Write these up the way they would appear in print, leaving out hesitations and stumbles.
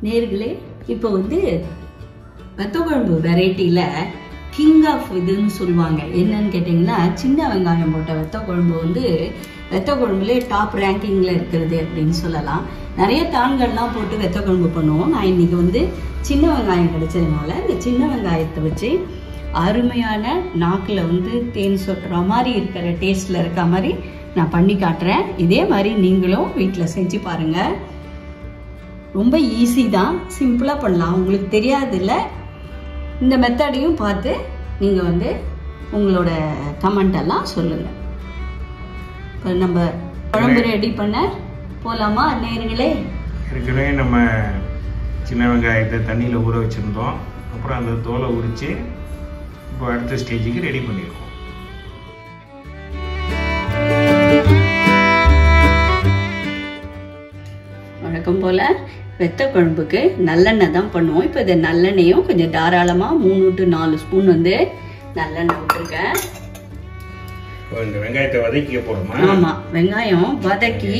நேர்களே, இப்போ வந்து வத்தக்குழம்பு வெரைட்டியில் கிங் ஆஃப் இதுன்னு சொல்லுவாங்க. என்னன்னு கேட்டிங்கன்னா, சின்ன வெங்காயம் போட்ட வத்தக்குழம்பு வந்து வத்தக்குழம்புலே டாப் ரேங்கிங்கில் இருக்கிறது அப்படின்னு சொல்லலாம். நிறைய தான்கள்லாம் போட்டு வத்தக்குழம்பு பண்ணுவோம். நான் இன்னைக்கு வந்து சின்ன வெங்காயம் கிடைச்சதுனால இந்த சின்ன வெங்காயத்தை வச்சு அருமையான நாக்கில் வந்து தேன் சொட்டுற மாதிரி இருக்கிற டேஸ்ட்டில் இருக்க மாதிரி நான் பண்ணி காட்டுறேன். இதே மாதிரி நீங்களும் வீட்டில் செஞ்சு பாருங்கள். ரொம்ப ஈஸி தான், சிம்பிளாக பண்ணலாம். உங்களுக்கு தெரியாதுல்ல, இந்த மெத்தடையும் பார்த்து நீங்கள் வந்து உங்களோட கமெண்ட் எல்லாம் சொல்லுங்கள். இப்போ நம்ம குழம்பு ரெடி பண்ண போகலாமா நேர்களே? ஏற்கனவே நம்ம சின்ன வெங்காயத்தை தண்ணியில் ஊற வச்சுருந்தோம். அப்புறம் அந்த தோலை உரித்து இப்போ அடுத்த ஸ்டேஜுக்கு ரெடி பண்ணியிருக்கோம். வழக்கம் போல் வெத்த குழம்புக்கு நல்லெண்ணெய் தான் பண்ணுவோம். இப்போ இதை நல்லெண்ணெயும் கொஞ்சம் தாராளமாக 3 to 4 ஸ்பூன் வந்து நல்லெண்ணெய் விட்டுருக்கேன். இந்த வெங்காயத்தை வதக்கிக்க போகிறோமா? ஆமாம், வெங்காயம் வதக்கி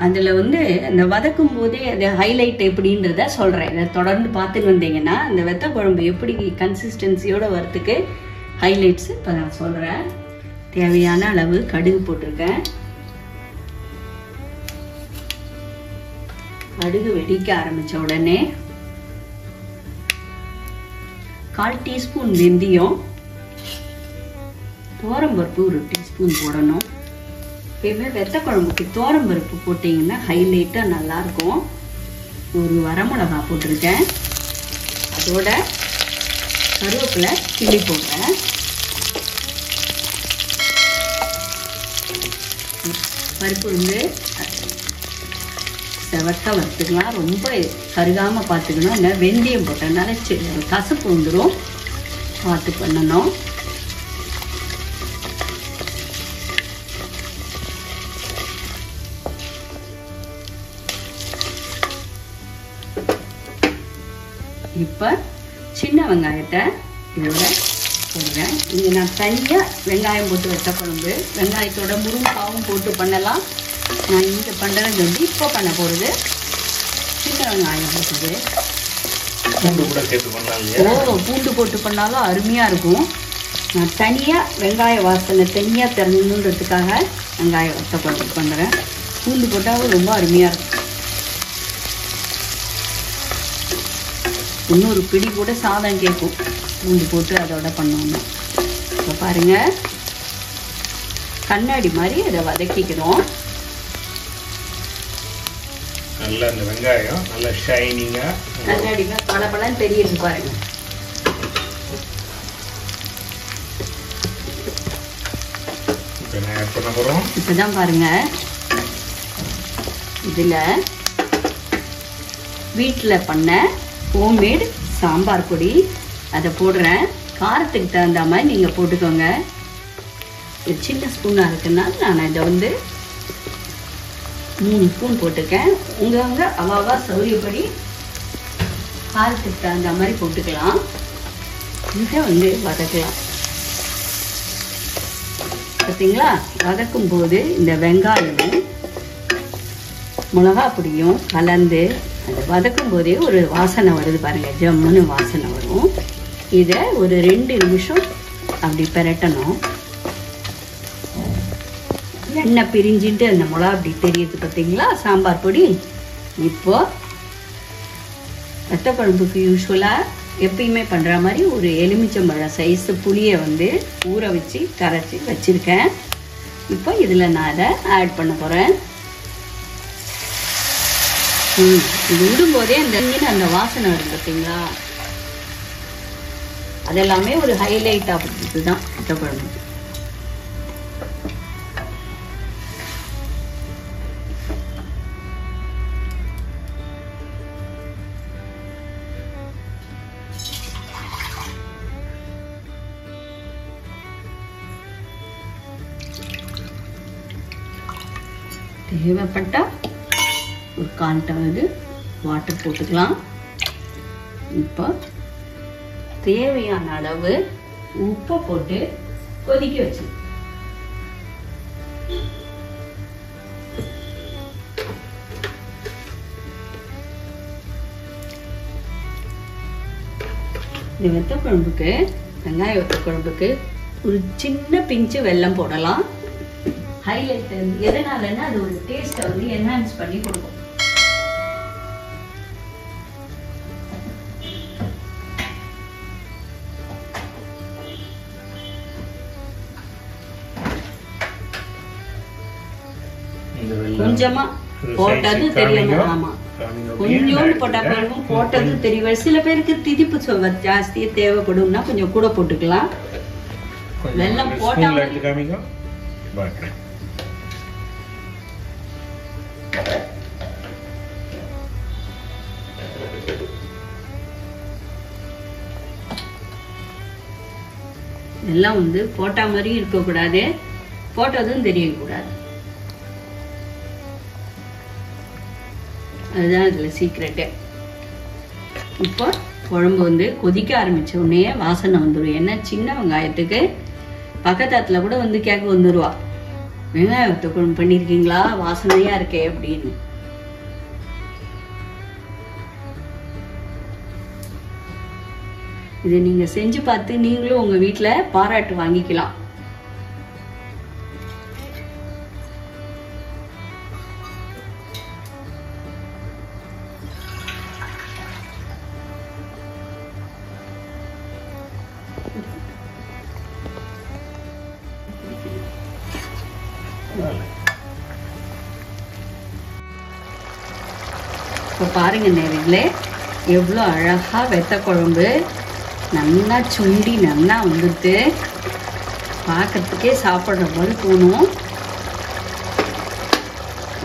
அதில் வந்து அந்த வதக்கும் போதே அது ஹைலைட் எப்படின்றத சொல்கிறேன். இதை தொடர்ந்து பார்த்துட்டு வந்தீங்கன்னா அந்த வெத்த குழம்பு எப்படி கன்சிஸ்டன்சியோடு வரத்துக்கு ஹைலைட்ஸு இப்போ நான் சொல்கிறேன். தேவையான அளவு கடுகு போட்டிருக்கேன். கடுகு வெடிக்க ஆரம்பித்த உடனே 1/4 டீஸ்பூன் வெந்தயம், தோரம்பருப்பு 1 டீஸ்பூன் போடணும். எப்பயுமே வெத்த குழம்புக்கு தோரம்பருப்பு போட்டிங்கன்னா ஹைலைட்டாக நல்லாயிருக்கும். 1 வரமிளகா போட்டிருக்கேன். அதோட கருவேப்பிலை கிள்ளி போடுறேன். பருப்பு வந்து செவக்க வறுத்துக்கலாம். ரொம்ப கருகாமல் பார்த்துக்கணும். இல்லை வெந்தயம் போட்டனால கசப்பு வந்துடும், பார்த்து பண்ணணும். இப்போ சின்ன வெங்காயத்தை இதோட போடுறேன். இங்கே நான் தனியாக வெங்காயம் போட்டு வெத்த குழம்பு வெங்காயத்தோட முருங்காவும் போட்டு பண்ணலாம். நான் இங்கே பண்ணுறது வந்து இப்போ பண்ண போகிறது சின்ன வெங்காயம் போட்டுது. பூண்டு போட்டு பண்ணாலும் அருமையாக இருக்கும். நான் தனியாக வெங்காய வாசனை தனியாக திறந்துன்றதுக்காக வெங்காயம் வெத்த குழம்பு பண்ணுறேன். பூண்டு போட்டாலும் ரொம்ப அருமையாக இருக்கும். இன்னொரு பிடி கூட சாதம் கேட்கும் பூண்டு போட்டு அதோட பண்ணோம்னா. இப்போ பாருங்கள், கண்ணாடி மாதிரி அதை வதக்கிக்கிறோம். நல்லா இந்த வெங்காயம் நல்லா ஷைனிங்காக கண்ணாடி பல பலன்னு தெரியுது பாருங்க. இப்போ என்ன ஆட் பண்ண போகிறோம்? இப்போ தான் பாருங்கள், இதில் வீட்டில் பண்ண ஹோம்மேட் சாம்பார் பொடி அதை போடுறேன். காரத்துக்கு தகுந்த மாதிரி நீங்கள் போட்டுக்கோங்க. இது சின்ன ஸ்பூனாக இருக்குன்னா நான் இதை வந்து 3 ஸ்பூன் போட்டுக்கேன். உங்கவங்க அவாவா சௌரியப்படி காரத்துக்கு தகுந்த மாதிரி போட்டுக்கலாம். இதை வந்து வதக்கலாம். பார்த்தீங்களா, வதக்கும் போது இந்த வெங்காயமும் மிளகா பொடியும் கலந்து அது வதக்கும் போதே ஒரு வாசனை வருது பாருங்கள், ஜம்முன்னு வாசனை வரும். இதை ஒரு 2 நிமிஷம் அப்படி பெரட்டணும். எண்ணெய் பிரிஞ்சுட்டு அந்த மிளகா அப்படி தெரியுது பார்த்தீங்களா சாம்பார் பொடி. இப்போ வெத்த குழம்புக்கு யூஸ்வலாக எப்பயுமே பண்ணுற மாதிரி ஒரு எலுமிச்சம்பழம் சைஸு புளியை வந்து ஊற வச்சு கரைச்சி வச்சுருக்கேன். இப்போ இதில் நான் அதை ஆட் பண்ண போகிறேன். இது விடும்போதே அந்த வாசனை வரும் பார்த்தீங்களா, அதெல்லாமே ஒரு ஹைலைட் ஆகிறது தான் வெத்த குழம்பு. தேவைப்பட்டா ஒரு 1/4 டம்ளர் வாட்டர் போட்டுக்கலாம். இப்போ தேவையான அளவு உப்பு போட்டு கொதிக்க வச்சு இந்த வெத்த குழம்புக்கு, வெங்காய வெத்த குழம்புக்கு ஒரு சின்ன பிஞ்சு வெல்லம் போடலாம். ஹைலைட் எதனாலன்னா அது ஒரு டேஸ்ட்டை வந்து என்ஹான்ஸ் பண்ணி கொடுக்கும். கொஞ்சமா போட்டது தெரியும். ஆமா, கொஞ்சோண்டு போட்டா போதும். போட்டது தெரியும். சில பேருக்கு திதிப்பு சுவை ஜாஸ்தியா தேவைப்படும்னா கொஞ்சம் கூட போட்டுக்கலாம். வெல்லம் போட்டா எல்லாம் வந்து போட்டா மாதிரி இருக்கக்கூடாது, போட்டதும் தெரியக்கூடாது. அதுதான் இதுல சீக்ரெட்டு. இப்போ குழம்பு வந்து கொதிக்க ஆரம்பிச்ச உடனே வாசனை வந்துடும். ஏன்னா சின்ன வெங்காயத்துக்கு பக்கத்தாத்துல கூட வந்து கேட்க வந்துடுவா, வெங்காயத்தை குழம்பு பண்ணிருக்கீங்களா, வாசனையா இருக்கே அப்படின்னு. இதை நீங்க செஞ்சு பார்த்து நீங்களும் உங்க வீட்டுல பாராட்டு வாங்கிக்கலாம். இப்போ பாருங்க நேரங்களே, எவ்வளோ அழகா வெத்த குழம்பு நல்லா சுண்டி நல்லா வந்துட்டு பார்க்கறதுக்கே சாப்பிட்ற மாதிரி தோணும்.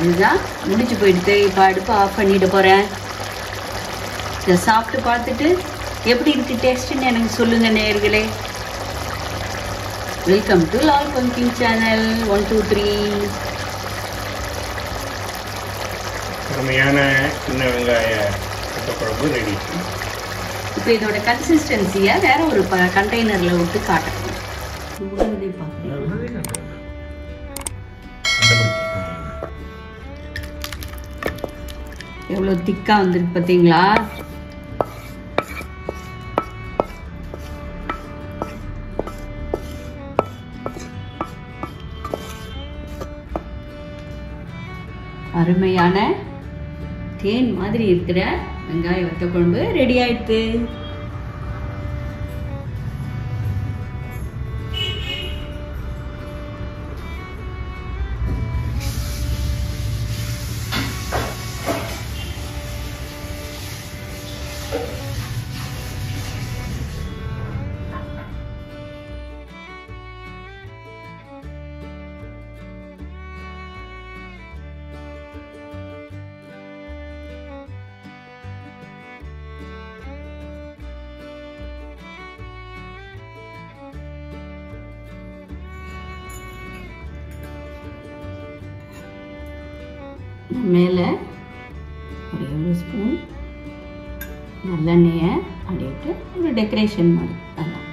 இதுதான் முடிச்சு போயிடுது. இப்போ அடுப்பு ஆஃப் பண்ணிட்டு போகிறேன். இதை சாப்பிட்டு பார்த்துட்டு எப்படி இருக்கு டேஸ்ட்டுன்னு எனக்கு சொல்லுங்க நேயர்களே. Welcome to Lal bunking channel 1 2 3. அருமையான சின்ன வெங்காய குழம்பு ரெடி. இப்போ இதோட கன்சிஸ்டன்சியை வேற ஒரு கண்டெய்னர்ல விட்டு காட்டணும். எவ்வளோ திக்கா வந்துருக்கு பார்த்தீங்களா? அருமையான தேன் மாதிரி இருக்கிற வெங்காய வத்த குழம்பு ரெடி ஆயிடுது. மேலே ஒரு 1 ஸ்பூன் நல்லெண்ணெயை அப்படின்ட்டு ஒரு டெக்கரேஷன் மாதிரி. அதான்